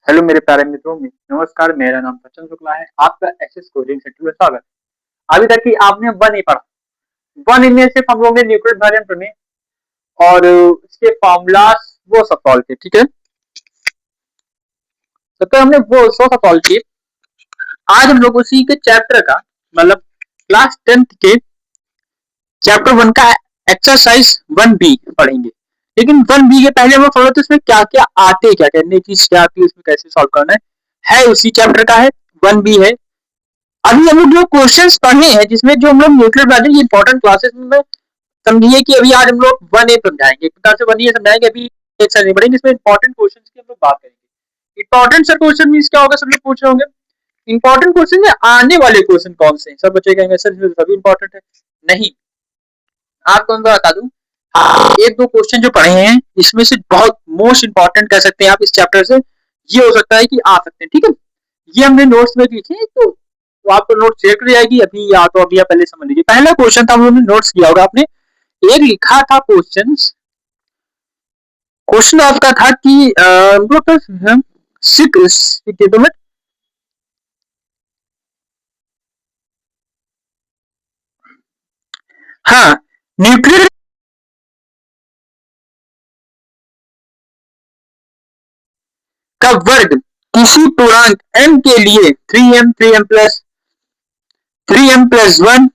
Hello मेरे प्यारे मित्रों में नमस्कार। मेरा नाम सचिन शुक्ला है। आपका एक्सेस कोचिंग सेंटर में स्वागत है। अभी तक की आपने वन नहीं पढ़ा। वन इनमें सिर्फ हम लोग ने न्यूक्लियर वैरिएंट में और इसके फॉर्मूलास वो सब सॉल्व किए। ठीक है, तो हमने वो सब सॉल्व किए। आज हम लोग उसी के चैप्टर का मतलब क्लास 10th के चैप्टर 1 का एक्सरसाइज 1B पढ़ेंगे। लेकिन 1B के पहले हम लोग थोड़ा तो इसमें क्या क्या आते, क्या करने की क्या आती है, उसमें कैसे सॉल्व करना है उसी चैप्टर का है। 1B है। अभी हम लोग जो क्वेश्चंस पढ़े हैं जिसमें जो हम लोग न्यूक्लियर वैरिएंट इंपॉर्टेंट क्लासेस में समझिए कि अभी आज हम लोग 1A समझाएंगे, एक प्रकार से 1A समझाएंगे। अभी एक साथ नहीं पढ़ेंगे, इसमें इंपॉर्टेंट क्वेश्चंस की हम लोग बात करेंगे। इंपॉर्टेंट सर क्वेश्चन मींस क्या होगा, सब लोग पूछ रहे होंगे इंपॉर्टेंट क्वेश्चन में आने वाले क्वेश्चन कौन से हैं। सब बच्चे कहेंगे सर सभी इंपॉर्टेंट है। नहीं, आपको मैं बता दूं, एक दो क्वेश्चन जो पढ़े हैं इसमें से बहुत मोस्ट इंपॉर्टेंट कह सकते हैं आप इस चैप्टर से, ये हो सकता है कि आ सकते हैं। ठीक है, ये हमने नोट्स में लिखे तो आपको नोट शेयर कर जाएगी अभी, या तो अभी आप पहले समझ लीजिए। पहला क्वेश्चन था, हम लोगों ने नोट्स किया होगा आपने, एक लिखा था क्वेश्चन आपका था कि हाँ, न्यूक्लियर का वर्ग किसी पूर्णांक m के लिए 3m 3m+1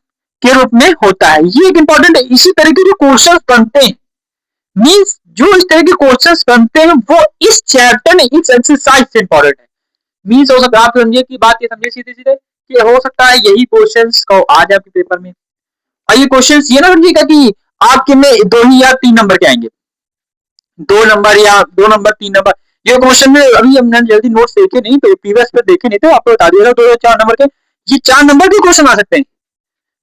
के रूप में होता है। ये एक इंपॉर्टेंट है। इसी तरह के जो क्वेश्चन बनते हैं मीन्स जो इस तरह के क्वेश्चंस बनते हैं वो इस चैप्टर में इस एक्सरसाइज से इंपॉर्टेंट है। मीन्स हो सकता है आप समझिए कि बात ये समझिए सीधे सीधे कि हो सकता है यही क्वेश्चंस को आ जाए आपके पेपर में। और ये क्वेश्चंस ये ना समझिएगा कि आपके में 2 ही या 3 नंबर के आएंगे, 2 नंबर या 2 नंबर 3 नंबर। ये क्वेश्चन में अभी हमने जल्दी नोट्स देखे नहीं, तो प्रीवियस पे देखे नहीं थे, आपको बता दिया 2 या 4 नंबर के, ये 4 नंबर के क्वेश्चन आ सकते हैं।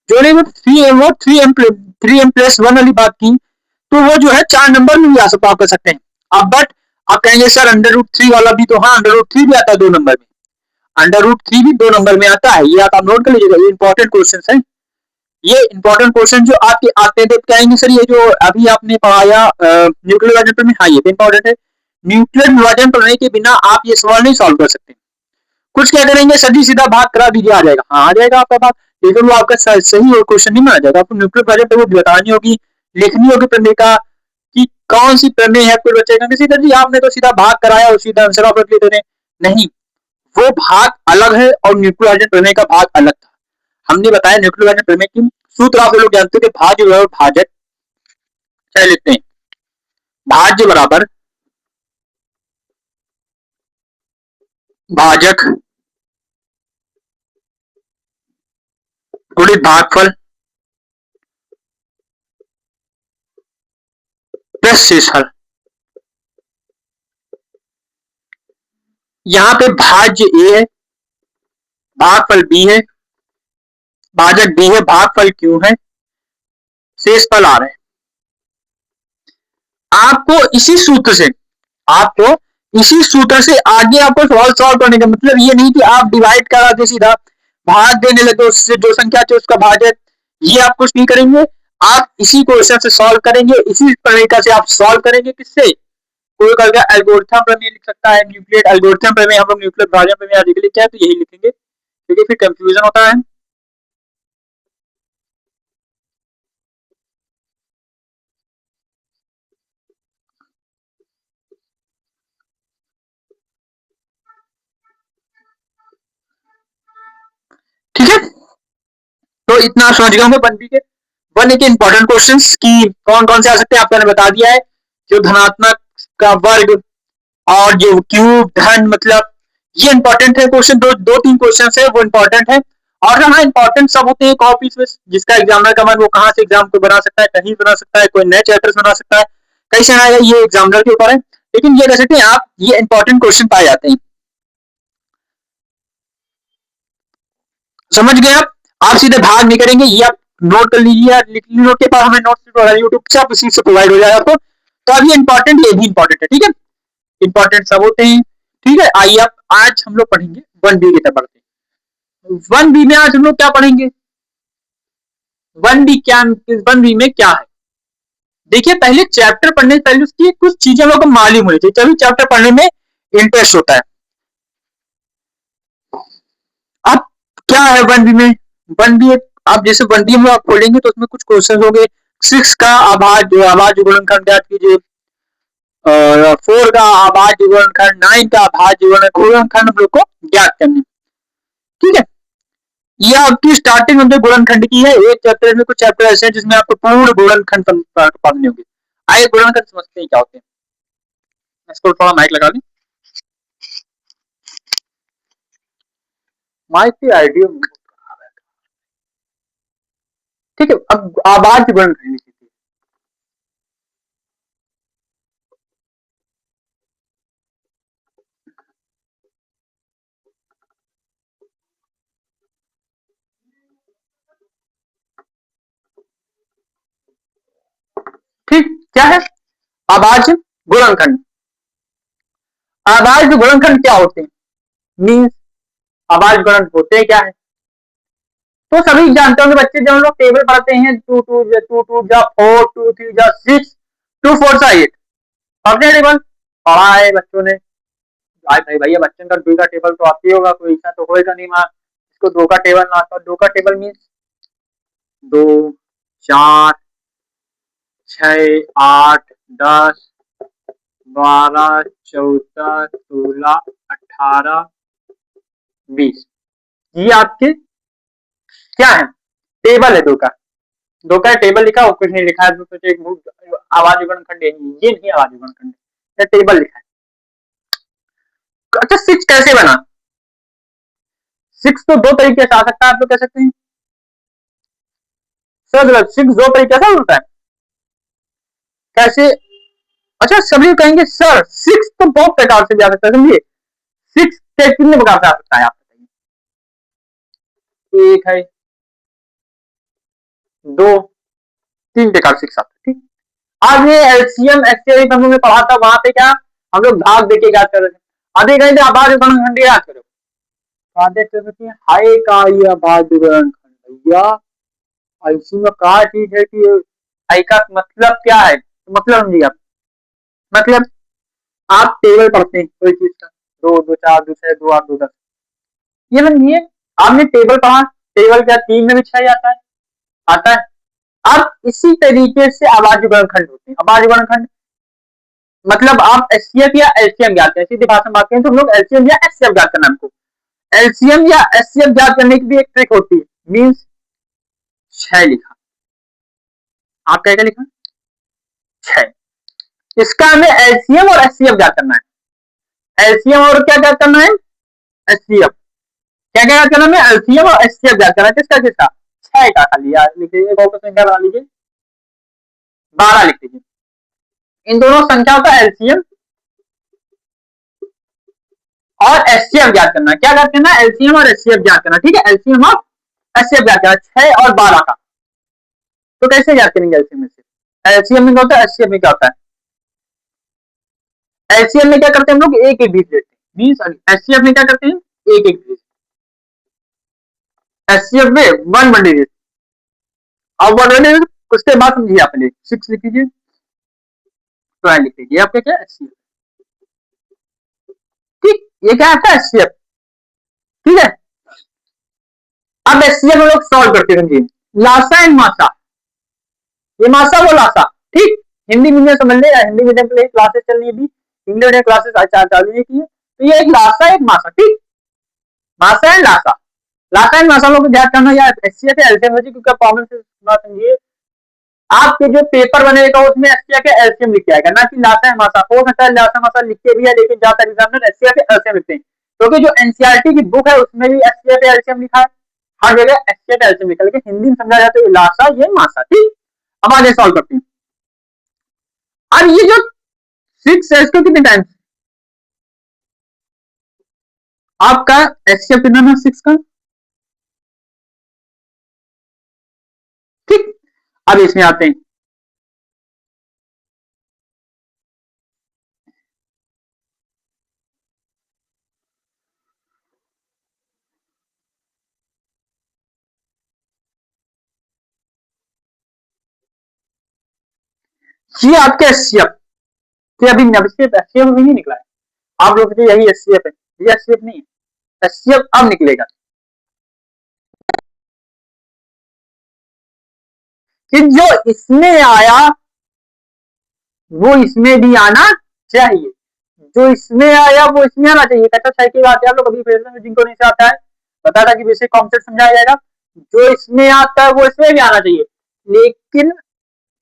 जो ने 3m+1 वाली बात की तो वो जो है 4 नंबर में भी आ सकता, आप कर सकते हैं। अब बट आप कहेंगे सर √3 वाला भी तो, हाँ √3 भी आता है 2 नंबर में, √3 भी 2 नंबर में आता है। ये आप नोट कर लीजिएगा, ये इंपॉर्टेंट क्वेश्चन है। ये इंपॉर्टेंट क्वेश्चन जो आपके आते हैं, क्या आएंगे सर, ये जो अभी आपने पढ़ाया न्यूक्लियर वैरिएंट में, हाँ ये भी इंपॉर्टेंट है। न्यूक्लियर वैरिएंट पढ़ने के बिना आप ये सवाल नहीं सॉल्व कर सकते। कुछ क्या करेंगे, सदी सीधा भाग करा दीजिए, आ जाएगा, हाँ आ जाएगा आपका बात, लेकिन वो आपका सही और क्वेश्चन नहीं माना जाएगा। आपको न्यूक्लियर वैरिएंट वो बतानी होगी, लिखनी होगी प्रमेय का कि कौन सी प्रमेय है। कोई बच्चे का किसी तरह आपने तो सीधा भाग कराया और सीधा आंसर ऑफ रख लेते, नहीं, वो भाग अलग है और न्यूक्लियर वैरिएंट प्रमेय का भाग अलग था। हमने बताया न्यूक्लियर वैरिएंट प्रमेय की सूत्र आप लोग जानते हो कि भाज्य और भाजक, चाहे लिखते हैं भाज्य बराबर भाजक गुणित भागफल प्लस शेषफल। यहाँ पे भाज्य ए है, भागफल बी है, भाजक बी है, भागफल क्यू है, शेषफल आर है। आपको इसी सूत्र से आगे आपको सवाल सॉल्व करने का मतलब ये नहीं कि आप डिवाइड करा के सीधा भाग देने लगे, उससे जो संख्या है उसका भाजक, ये आप कुछ नहीं करेंगे। आप इसी क्वेश्चन से सॉल्व करेंगे, इसी तरीका से आप सॉल्व करेंगे। किससे, कोई करके एल्गोरिथम प्रमेय लिख सकता है, न्यूक्लियर एल्गोरिथम प्रमेय, हम लोग न्यूक्लियर वैरिएंट प्रमेय आज लिखते हैं तो यही लिखेंगे, क्योंकि फिर कंफ्यूजन होता है। ठीक है, तो इतना समझ गया होंगे वन बी के वन ए के इंपॉर्टेंट क्वेश्चन की कौन कौन से आ सकते हैं, आपको बता दिया है। जो धनात्मक का वर्ग और जो क्यूब धन, मतलब ये इंपॉर्टेंट है क्वेश्चन। दो तीन क्वेश्चन है वो इंपॉर्टेंट है। और हाँ, इंपॉर्टेंट सब होते हैं कॉपी में, जिसका एग्जामिनर का मन वो कहाँ से एग्जाम को बना सकता है, कहीं बना सकता है, कोई नए चैप्टर बना सकता है, कैसे आएगा ये एग्जामिनर के ऊपर है। लेकिन ये कह सकते हैं आप, ये इंपॉर्टेंट क्वेश्चन पाए जाते हैं। समझ गए आप सीधे भाग नहीं करेंगे, ये आप नोट कर लीजिए, नोट के पास हमें नोट यूट्यूब से आप इसी से प्रोवाइड हो जाएगा आपको। तो अब ये इंपॉर्टेंट, ये भी इंपॉर्टेंट है। ठीक है, इंपॉर्टेंट सब होते हैं। ठीक है, आइए अब आज हम लोग पढ़ेंगे 1B की तरफ बढ़ते हैं। 1B में आज हम लोग क्या पढ़ेंगे, 1B में क्या है। देखिए, पहले चैप्टर पढ़ने से पहले उसकी कुछ चीजें हम लोग को मालूम होनी चाहिए, तभी चैप्टर पढ़ने में इंटरेस्ट होता है। क्या है 1B में? 1B आप जैसे 1B में आप खोलेंगे तो उसमें कुछ क्वेश्चन हो गए। 6 का आभाज्य गुणनखंड ज्ञात कीजिए, और 4 का अभाज्य गुणनखंड, 9 का अभाज्य गुणनखंड हम लोग को ज्ञात करने। ठीक है, यह आपकी स्टार्टिंग में गुणनखंड की है। एक चैप्टर में कुछ चैप्टर ऐसे हैं जिसमें आपको पूर्ण गुणनखंड पढ़ने होंगे। आइए गुणनखंड समझते हैं क्या होते हैं। इसको थोड़ा माइक लगा लें, माइक की आइडिया। ठीक है, अब अभाज्य गुणनखंड लिखिए। ठीक, क्या है अभाज्य गुणनखंड? अभाज्य गुणनखंड क्या होते हैं? मीन्स अभाज्य गुणनखंड होते क्या है? तो सभी जानते होंगे बच्चे, जब हम लोग टेबल पढ़ते हैं, 2 2 जा 4, 2 3 जा 6, 2 4 जा 8, पढ़ते टेबल पढ़ा है बच्चों ने। आज भाई भैया बच्चों का 2 का टेबल तो आती होगा, कोई ऐसा तो होएगा नहीं मां इसको 2 का टेबल ना आता। 2 का टेबल मीन्स 2 4 6 8 10 12 14 16 18 20, ये आपके क्या है? टेबल है 2 का। 2 का टेबल लिखा और कुछ नहीं लिखा है, आवाज गुणनखंड ये नहीं आवाज गुणनखंड, टेबल लिखा है। अच्छा 6 कैसे बना? 6 तो 2 तरीके से आ सकता है, आप लोग कह सकते हैं सर 6 2 तरीके से होता है, कैसे? अच्छा सभी कहेंगे सर 6 तो बहुत प्रकार से भी आ सकता है, समझिए 6 कितने प्रकार से आ सकता है आप बताइए? एक है, 2, 3 प्रकार से 6 आता है। ठीक, आज ये एलसीएम एचसीएफ हम लोग ने पढ़ा था, वहां पे क्या हम लोग भाग देके याद कर रहे थे। आधे कहेंगे आबाद गुणनखंड याद करो, आधे कहते हैं हाय का ये आबाद गुणनखंड भैया ऐसी में क्या चीज है कि हाई का मतलब क्या है? मतलब समझिए आप, मतलब आप टेबल पढ़ते हैं कोई चीज का, 2 2 4 2 6 2 8 2 10, ये समझिए आपने टेबल पढ़ा, टेबल क्या 3 में भी 6 आता है? आता है। अब इसी तरीके से अभाज्य गुणनखंड होते हैं। अभाज्य गुणनखंड मतलब आप एचसीएफ या एलसीएम ज्ञात करें, सीधी भाषा में बात करें तो हम लोग एलसीएम या एचसीएफ ज्ञात करना हमको। एलसीएम या एचसीएफ ज्ञात करने की भी एक ट्रिक होती है, मीन्स 6 लिखा, आप क्या लिखा 6, इसका हमें एलसीएम और एचसीएफ ज्ञात करना है। एलसीएम और क्या ज्ञात करना है? एचसीएफ। क्या क्या ज्ञात करना है? एलसीएम और एचसीएफ ज्ञात करना है। किसका किसका? 6 का। खाली यार लिख लीजिए, बहुपद संख्या बना लीजिए, 12 लिख लीजिए। इन दोनों संख्याओं का एलसीएम और एचसीएफ ज्ञात करना। क्या ज्ञात करना? एलसीएम और एचसीएफ ज्ञात करना। ठीक है, एलसीएम और एचसीएफ ज्ञात करना 6 और 12 का। तो कैसे ज्ञात करेंगे एलसीएम में से? एलसीएम में क्या होता है, एचसीएफ में क्या होता है? एलसीएम में क्या करते हैं हम लोग? एक एक बीस लेते हैं, मीन्स एचसीएफ में क्या करते हैं? एक एक बीस। एचसीएफ में 1 डिजिट, अब 1 डिजिट उसके बाद समझिए आपने 6 लिख लीजिए, 12 लिख लीजिए, आपका क्या एचसीएफ। ठीक, ये क्या आता है? एचसीएफ। ठीक है, अब एचसीएफ हम लोग सॉल्व करते हैं, समझिए लासा एंड मासा, ये मासा वो लासा। ठीक, हिंदी मीडियम समझ ले, हिंदी मीडियम के लिए क्लासेस चल रही है, हिंदी मीडियम क्लासेस चालू नहीं की है, तो ये एक लासा एक मासा। ठीक, मासा एंड लासा, लासा एंड मासा लोग को याद करना या एचसीएफ या एलसीएम, क्योंकि कॉमन से बात समझिए, आपके जो पेपर बनेगा उसमें एचसीएफ या एलसीएम लिख के आएगा, ना कि लासा एंड मासा। हो सकता है लासा मासा लिख के भी है, लेकिन ज्यादातर एग्जामिनर एचसीएफ या एलसीएम लिखते हैं, क्योंकि जो एनसीईआरटी की बुक है उसमें भी एचसीएफ या एलसीएम लिखा है, हर जगह एचसीएफ या एलसीएम लिखा है, लेकिन हिंदी में समझा जाता है लासा ये मासा। ठीक, अब आगे सॉल्व करते हैं। अब ये जो 6 है इसको कितने टाइम्स आपका एचसीएफ कितना है 6 का? ठीक, अब इसमें आते हैं, ये आपके एचसीएफ कि अभी एचसीएफ एचसीएफ भी नहीं निकला है, आप लोग यही एचसीएफ है, ये एचसीएफ नहीं है, एचसीएफ अब निकलेगा। कि जो इसमें आया वो इसमें भी आना चाहिए, जो इसमें आया वो इसमें आना चाहिए। कच्चा छह की बात है, आप लोग अभी जिनको नहीं से आता है बता था कि बेसिक कॉन्सेप्ट समझाया जाएगा। जो इसमें आता है वो इसमें भी आना चाहिए, लेकिन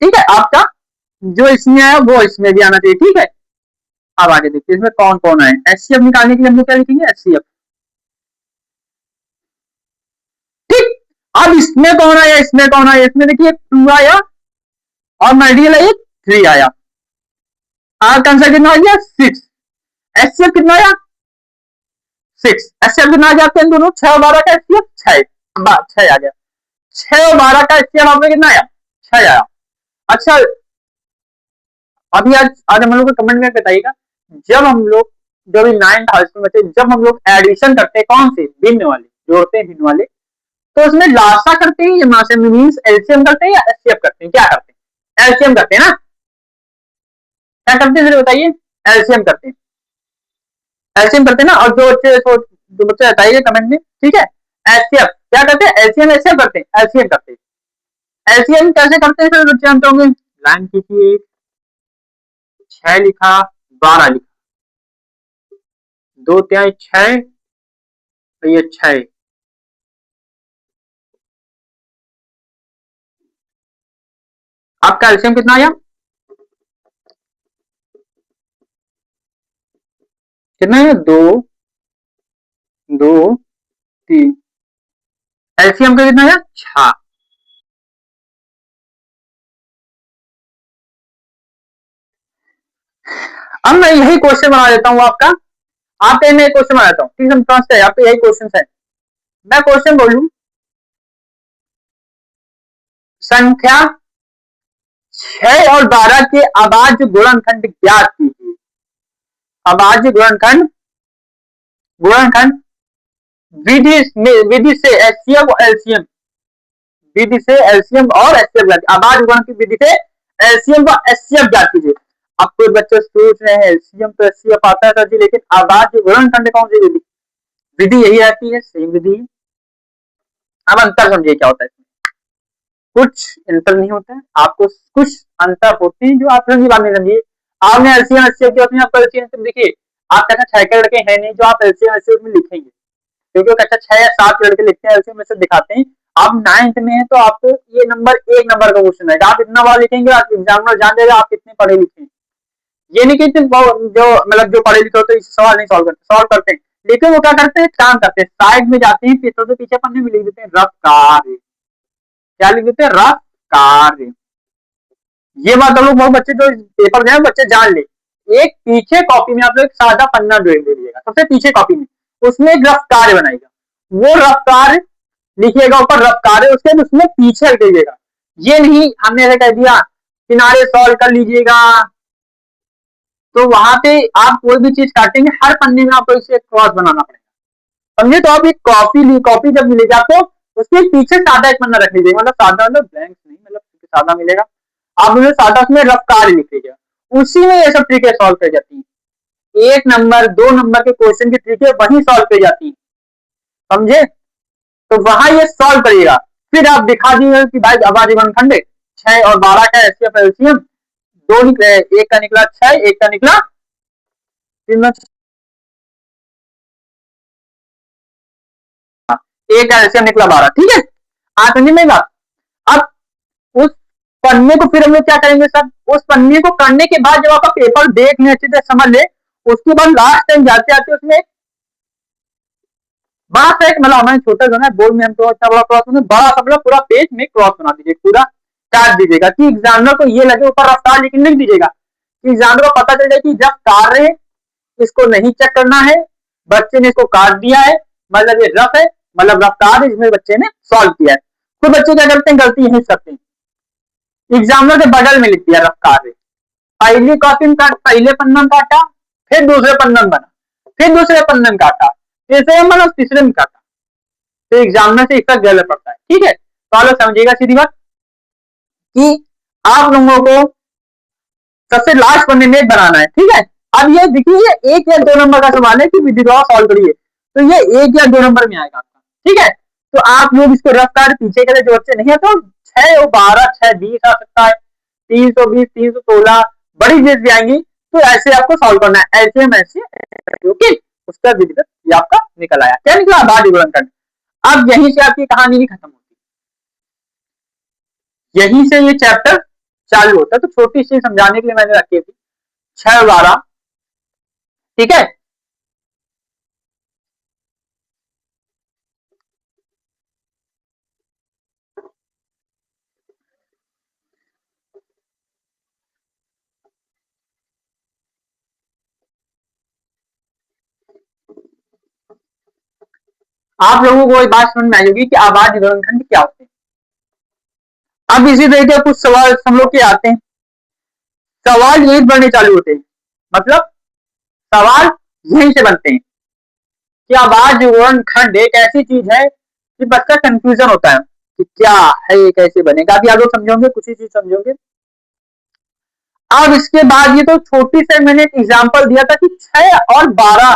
ठीक है आपका जो इसमें आया वो इसमें भी आना चाहिए, ठीक है। अब आगे देखिए इसमें कौन कौन आए। एचसीएफ निकालने के लिए हम लोग क्या लिखेंगे, एचसीएफ, ठीक। अब इसमें कौन आया, इसमें कौन आया, इसमें देखिए 2 आया और मल्टीपल आया 3 आया। आपका आंसर कितना आ गया 6। एचसीएफ कितना आया 6। एचसीएफ कितना आ गया आपके दोनों 6 और 12 का एचसीएफ 6 आ गया। 6 और 12 का एचसीएफ आपने कितना आया 6 आया। अच्छा अभी आज हम लोग को कमेंट में बताइएगा, जब हम लोग जो भी 9th हाउस में बचे, जब हम लोग एडिशन करते हैं कौन से भिन्न वाले जोड़ते हैं भिन्न वाले, तो उसमें लासा करते हैं या मासे मीन्स एलसीएम करते हैं या एचसीएफ करते हैं, क्या करते हैं, एलसीएम करते हैं ना, क्या करते हैं बताइए, एलसीएम करते हैं, एलसीएम करते हैं ना। और जो बच्चे बताइए कमेंट में, ठीक है। एचसीएफ क्या करते हैं, एलसीएम एचसीएफ करते हैं, एलसीएम करते हैं। एलसीएम कैसे करते हैं फिर बच्चे जानते होंगे, लाइन कीजिए 6 लिखा 12 लिखा, 2 त्याई 6 तो ये 6, आपका एलसीएम कितना आया, कितना है 2 2 3, एलसीएम का कितना आया 6। अब मैं यही क्वेश्चन बना देता हूँ आपका, आपके मैं क्वेश्चन बना देता हूँ, ठीक है, आपके यही क्वेश्चन है। मैं क्वेश्चन बोलूं, संख्या 6 और 12 के अभाज्य गुणनखंड ज्ञात कीजिए। अभाज्य गुणनखंड गुणनखंड विधि से एचसीएफ और एलसीएम, विधि से एलसीएम और एचसीएफ ज्ञात, अभाज्य गुणन की विधि से एलसीएम व एचसीएफ ज्ञात कीजिए। अब कोई बच्चे सोच रहे हैं एलसीएम तो एचसीएफ आता है सर जी, लेकिन अभाज्य गुणनखंड कौन सी विधि, विधि यही रहती है, सेम विधि। अब अंतर समझिए क्या होता है, कुछ अंतर नहीं होता है, आपको कुछ अंतर होते हैं जो आप समझिए, बात नहीं समझिए। आपने एलसीएम एचसीएफ किया अपने आपको एलसीएम देखिए, आप कक्षा 6 के लड़के हैं नहीं जो आप एलसीएम एचसीएफ में लिखेंगे, क्योंकि कक्षा 6 या 7 के लड़के लिखते हैं एलसीएम में से दिखाते हैं। आप 9th में है तो आपको ये नंबर 1 नंबर का क्वेश्चन है, आप इतना बार लिखेंगे आप एग्जामिनर जान जाएगा आप कितने पढ़े लिखे हैं। ये नहीं कि जो मतलब जो पढ़े लिखे होते हैं सवाल नहीं सॉल्व करते हैं, लेकिन वो क्या करते हैं, काम करते हैं, साइड में जाते हैं पेपर के पीछे पन्ने में लिख देते हैं रफ कार्य, क्या लिख देते हैं, रफ कार्य। ये बात हम लोग बहुत बच्चे जो पेपर दें बच्चे जान ले, एक पीछे कॉपी में आप लोग सादा पन्ना ले लीजिएगा, सबसे पीछे कॉपी में, उसमें एक रफ कार्य बनाएगा, वो रफ कार्य लिखिएगा ऊपर रफ कार्य, उसके बाद उसमें पीछे लिख दीजिएगा। ये नहीं हमने ऐसा कह दिया किनारे सॉल्व कर लीजिएगा, तो वहां पे आप कोई भी चीज काटेंगे हर पन्ने में आपको इसे क्रॉस बनाना पड़ेगा, समझे। तो आप एक कॉपी जब मिलेगी आपको उसके पीछे सादा एक पन्ना रख लीजिएगा, मतलब सादा मतलब ब्लैंक नहीं, मतलब सादा मिलेगा, आप उन्हें सादा उसमें रफ कार्य लिख लीजिएगा, उसी में ये सब ट्रिकें सॉल्व कर जाती है। 1 नंबर 2 नंबर के क्वेश्चन की ट्रिकें वही सॉल्व कर जाती है, समझे। तो वहां ये सॉल्व करिएगा, फिर आप दिखा दीजिएगा कि भाई अभाज्य गुणनखंड 6 और 12 का एचसीएफ एलसीएम, दो निकले, एक का निकला 6 एक का निकला 3, एक का एलसीएम निकला 12, ठीक है। आज समझ में बात। अब उस पन्ने को फिर हम लोग क्या करेंगे सर, उस पन्ने को करने के बाद जब आपका पेपर देख ले अच्छी तरह समझ ले, उसके बाद लास्ट टाइम जाते आते उसमें बड़ा सा एक मतलब हमारे छोटा जो है बोर्ड में हम तो अच्छा बड़ा सा मतलब पूरा पेज में क्रॉस बना दीजिए, पूरा काट दीजिएगा कि एग्जामिनर को ये लगे ऊपर रफ्तार, लेकिन लिख दीजिएगा कि एग्जामिनर को पता चल जाए कि जब कार्य इसको नहीं चेक करना है, बच्चे ने इसको काट दिया है, मतलब ये रफ है, मतलब रफ्तार इसमें बच्चे ने सॉल्व किया है। तो बच्चे क्या करते हैं, गलती यही करते हैं, एग्जामिनर के बगल में लिख दिया रफ कार्य, पहली कॉपी में पहले पन्ना में काटा, फिर दूसरे पन्ना में बना, फिर दूसरे पन्ने में काटा, तीसरे में बना, तीसरे में काटा, तो एग्जामिनर से इसका गलत पड़ता है, ठीक है। तो आप लोग समझिएगा सीधी बात कि आप लोगों को सबसे लास्ट पन्ने में बनाना है, ठीक है। अब ये देखिए ये 1 या 2 नंबर का सवाल है कि विधि द्वारा सॉल्व करिए, तो ये 1 या 2 नंबर में आएगा आपका, ठीक है। तो आप लोग इसको रफ कार्य पीछे के लिए जो बच्चे नहीं है तो 6 और 12, 6 20 आ सकता है, 320, 316 बड़ी चीज भी आएंगी। तो ऐसे आपको सॉल्व करना है, ऐसे ऐसे ओके। उसका विधिवत ये आपका निकल आया। क्या निकला? अभाज्य गुणनखंड। अब यहीं से आपकी कहानी नहीं खत्म होती, यहीं से ये चैप्टर चालू होता है। तो छोटी सी समझाने के लिए मैंने रखी थी 6 और 12, ठीक है। आप लोगों को एक बात समझ में आएगी कि अभाज्य गुणनखंड क्या होते हैं। अब इसी तरह के कुछ सवाल हम लोग के आते हैं, सवाल यही बनने चालू होते हैं, मतलब सवाल यहीं से बनते हैं कि अभाज्य गुणनखंड एक ऐसी चीज है कि बच्चा कंफ्यूजन होता है कि क्या है, ये कैसे बनेगा। अभी आप लोग समझोगे, कुछ ही चीज समझोगे। अब इसके बाद ये तो छोटी से मैंने एक एग्जांपल दिया था कि 6 और 12,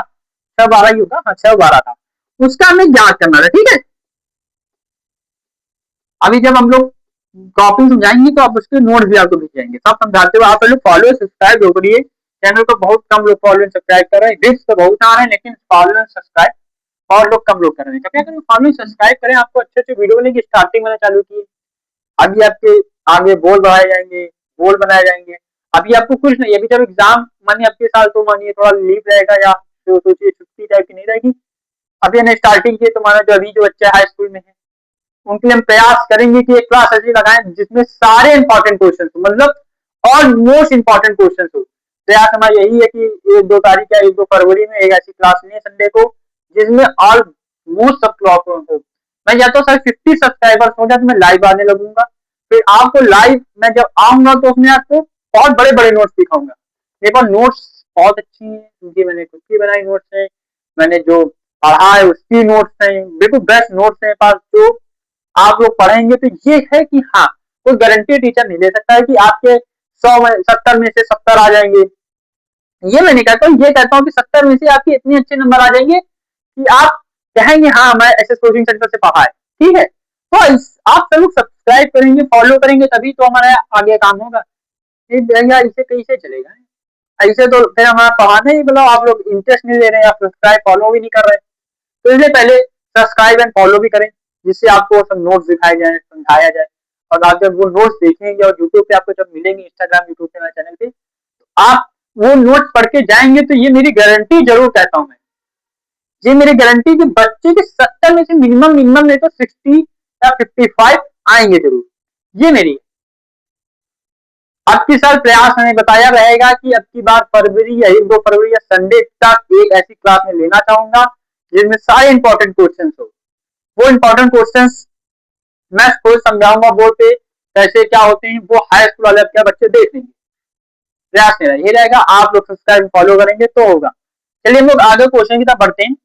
6 12 ही होगा, हाँ 6 और 12 था, उसका हमें ज्ञात करना था, ठीक है। अभी जब हम लोग कॉपी समझाएंगे तो आप उसके नोट भी आपको मिल जाएंगे, सब समझाते हुए। आप लोग फॉलो सब्सक्राइब जो करिए, चैनल को बहुत कम लोग फॉलो सब्सक्राइब कर रहे हैं, रिस्क तो बहुत आ रहे हैं, लेकिन फॉलो सब्सक्राइब और लोग कम लोग कर रहे हैं। कृपया करें फॉलो सब्सक्राइब करें, आपको अच्छे अच्छे वीडियो मिलेंगे। स्टार्टिंग मैंने चालू की, अभी आपके आगे बोल बढ़ाए जाएंगे, बोल बनाए जाएंगे। अभी आपको कुछ नहीं, अभी जब एग्जाम मानिए आपके साल तो मानिए थोड़ा लीव रहेगा या तो सोचिए छुट्टी टाइप की नहीं रहेगी। अभी हमने स्टार्टिंग की तो माना जो अभी जो बच्चे हाई स्कूल में है उनके लिए हम प्रयास करेंगे कि एक क्लास ऐसी लगाएं जिसमें सारे इंपॉर्टेंट क्वेश्चन हो, मतलब और मोस्ट इंपॉर्टेंट क्वेश्चन हो। प्रयास हमारा यही है कि 1-2 तारीख या 1-2 फरवरी में एक ऐसी क्लास लें संडे को जिसमें ऑल मोस्ट सब क्लॉक हो। मैं या तो सर 50 सब्सक्राइबर्स हो जाए तो मैं लाइव आने लगूंगा, फिर आपको लाइव मैं जब आऊंगा तो उसमें आपको बहुत बड़े बड़े नोट्स दिखाऊंगा। मेरे पास नोट्स बहुत अच्छी है, क्योंकि मैंने खुद की बनाई नोट्स है, मैंने जो पढ़ा है उसकी नोट्स है, बिल्कुल बेस्ट नोट्स है पास, जो आप लोग पढ़ेंगे तो ये है कि हाँ कोई गारंटी टीचर नहीं दे सकता है कि आपके 100 में 70 में से 70 आ जाएंगे। ये मैं नहीं कहता हूँ, ये कहता हूँ कि 70 में से आपके इतने अच्छे नंबर आ जाएंगे कि आप कहेंगे हाँ मैं ऐसे कोचिंग सेंटर से पढ़ा है, ठीक है। तो आप सब लोग सब्सक्राइब करेंगे, फॉलो करेंगे, तभी तो हमारा आगे काम होगा। भैया इसे कैसे चलेगा, ऐसे तो फिर हमारा पढ़ाने ही मतलब आप लोग इंटरेस्ट नहीं ले रहे हैं, आप सब्सक्राइब फॉलो भी नहीं कर रहे हैं। तो इसलिए पहले सब्सक्राइब एंड फॉलो भी करें, जिससे आपको सब नोट्स दिखाए जाए, समझाया जाए। और आप जब वो नोट्स देखेंगे और यूट्यूब पे आपको जब मिलेंगे, इंस्टाग्राम यूट्यूब पे मेरे चैनल पे, तो आप वो नोट्स पढ़ के जाएंगे तो ये मेरी गारंटी जरूर कहता हूँ मैं, ये मेरी गारंटी कि बच्चे के 70 में से मिनिमम मिनिमम नहीं तो 60 या 55 आएंगे जरूर, ये मेरी। अब की साल प्रयास मैंने बताया रहेगा कि अब की बार फरवरी या 1-2 फरवरी या संडे तक एक ऐसी क्लास में लेना चाहूंगा जिसमें सारे इंपॉर्टेंट क्वेश्चन हो। वो इंपॉर्टेंट क्वेश्चन मैं खुद समझाऊंगा बोर्ड पे कैसे क्या होते हैं, वो हाई स्कूल वाले क्या बच्चे देख लेंगे। प्रयास मेरा ये रहेगा, आप लोग सब्सक्राइब फॉलो करेंगे तो होगा। चलिए हम लोग आगे क्वेश्चन की तरफ बढ़ते हैं।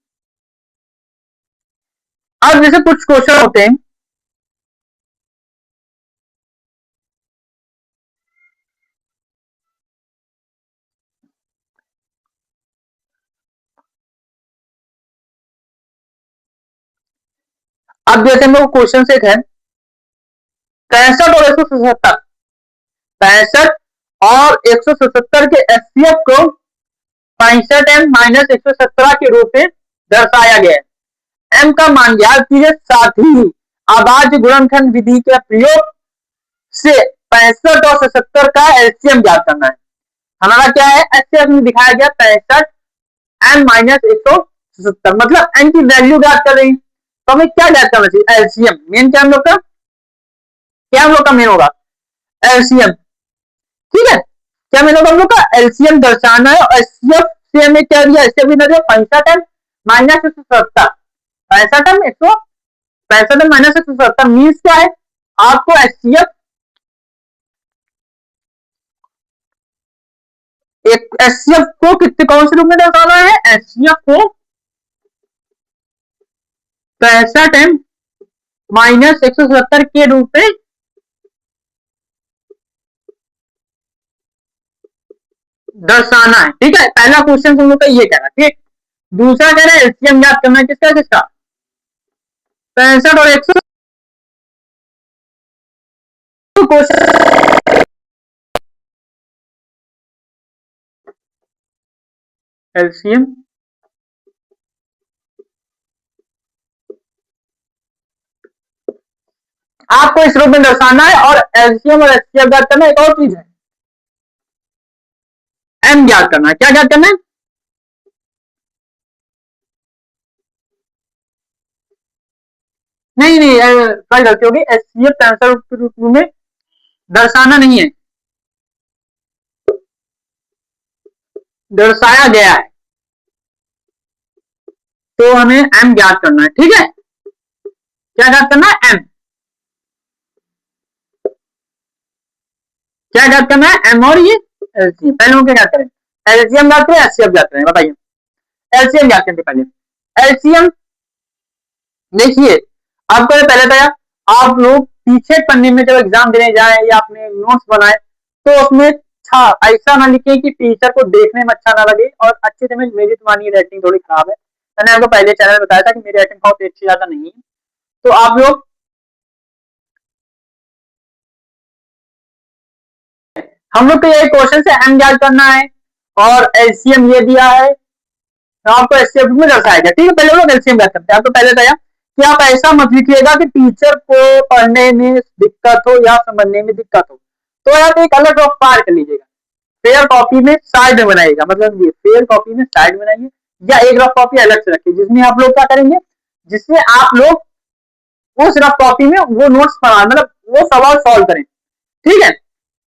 अब जैसे कुछ क्वेश्चन होते हैं, अब जैसे हम लोग क्वेश्चन से है 65 और 177, 65 और 177 के एचसीएफ को 65m-117 के रूप में दर्शाया गया है। एम का मान ज्ञात कीजिए, साथ ही अभाज्य गुणनखंड विधि के प्रयोग से 65 और 77 का एलसीएम ज्ञात करना है। हमारा क्या है, एचसीएफ में दिखाया गया 65m-177, मतलब एम की वैल्यू ज्ञात कर रही है, तो हमें क्या ज्ञात करना चाहिए, एलसीएम। मेन क्या हम लोग का, क्या हम लोग का मेन होगा, एलसीएम, ठीक है। क्या मेन होगा हम लोग का, एलसीएम दर्शाना है। और एचसीएफ से हमें क्या दिया, एचसीएफ भी दिया 65m-177, 65m-167 मीन्स क्या है, आपको एचसीएफ एक एचसीएफ को कितने कौन से रूप में दर्शाना है, एचसीएफ को 65m-177 के रूप में दर्शाना है, ठीक है। पहला क्वेश्चन हम लोग का ये कह रहा है, ठीक। दूसरा कह रहा है एलसीएम याद करना है, किसका किसका, 65 और 100 क्वेश्चन एलसीएम आपको इस रूप में दर्शाना है और एलसीएम और एचसीएफ ज्ञात करना एक और चीज है, एम ज्ञात करना है। क्या ज्ञात करना है? नहीं नहीं क्या गलती होगी, एचसीएफ आंसर के रूप में दर्शाना नहीं है, दर्शाया गया है, तो हमें एम ज्ञात करना है। ठीक है, क्या ज्ञात करना है? एम। क्या ज्ञात करना है? एम और ये एलसीएम। पहले हम क्या ज्ञात करें? एलसीएम ज्ञात करें, एचसीएफ ज्ञात करें? बताइए। एलसीएम ज्ञात करते पहले। एलसीएम देखिए, आपको पहले बताया, आप लोग पीछे पन्ने में जब एग्जाम देने जाए या अपने नोट्स बनाए तो उसमें ऐसा ना लिखे कि टीचर को देखने में अच्छा ना लगे और अच्छे से मेरी तुम्हारी राइटिंग थोड़ी खराब है। मैंने आपको पहले चैनल बताया था कि मेरी राइटिंग बहुत अच्छी ज्यादा नहीं है, तो आप लोग हम लोग को ये क्वेश्चन से एम ज्ञात करना है और एलसीएम ये दिया है, तो आपको एचसीएफ में दर्शाएगा। ठीक है, पहले हम लोग एलसीएम ज्ञात करते हैं। आपको पहले बताया कि आप ऐसा मत लिखिएगा कि टीचर को पढ़ने में दिक्कत हो या समझने में दिक्कत हो, तो आप एक अलग रफ पार कर लीजिएगा। फेयर कॉपी में साइड में बनाइएगा, मतलब ये फेयर कॉपी में साइड में बनाइए या एक रफ कॉपी अलग से रखिए, जिसमें आप लोग क्या करेंगे, जिससे आप लोग उस रफ कॉपी में वो नोट्स पढ़ा, मतलब वो सवाल सॉल्व करें। ठीक है,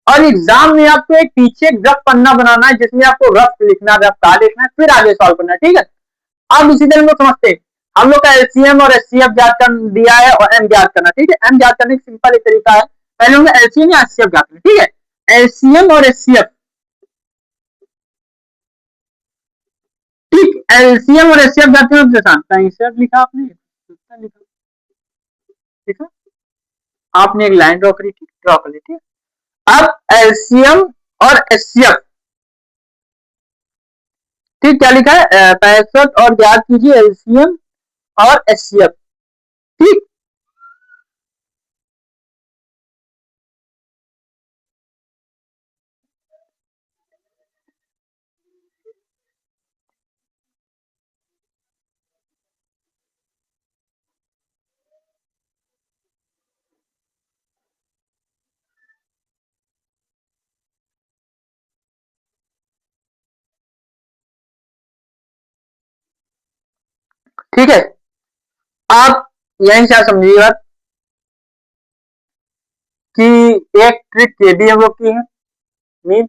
और एग्जाम में आपको एक पीछे रफ पन्ना बनाना है जिसमें आपको रफ लिखना, रफ का लिखना है, फिर आगे सॉल्व करना है। ठीक है, अब इसी तरह हम लोग समझते हैं, हम लोग का एलसीएम और एचसीएफ ज्ञात कर दिया है और एम ज्ञात करना। ठीक है, एम ज्ञात करने का सिंपल एक तरीका है, पहले हम एलसीएम या एचसीएफ ज्ञात करना। ठीक है, एलसीएम और एचसीएफ, ठीक, एलसीएम और एचसीएफ ज्ञात करना आसान। कहीं से लिखा आपने, लिखा लिखा आपने एक लाइन ड्रॉ करी, ठीक, ड्रॉ कर ली। ठीक, अब एलसीएम और एचसीएफ, ठीक, क्या लिखा है? 65 और ज्ञात कीजिए एलसीएम और एचसीएफ। ठीक, ठीक है, आप यहीं से समझिएगा कि एक ट्रिक ये भी हम लोग की है, मीन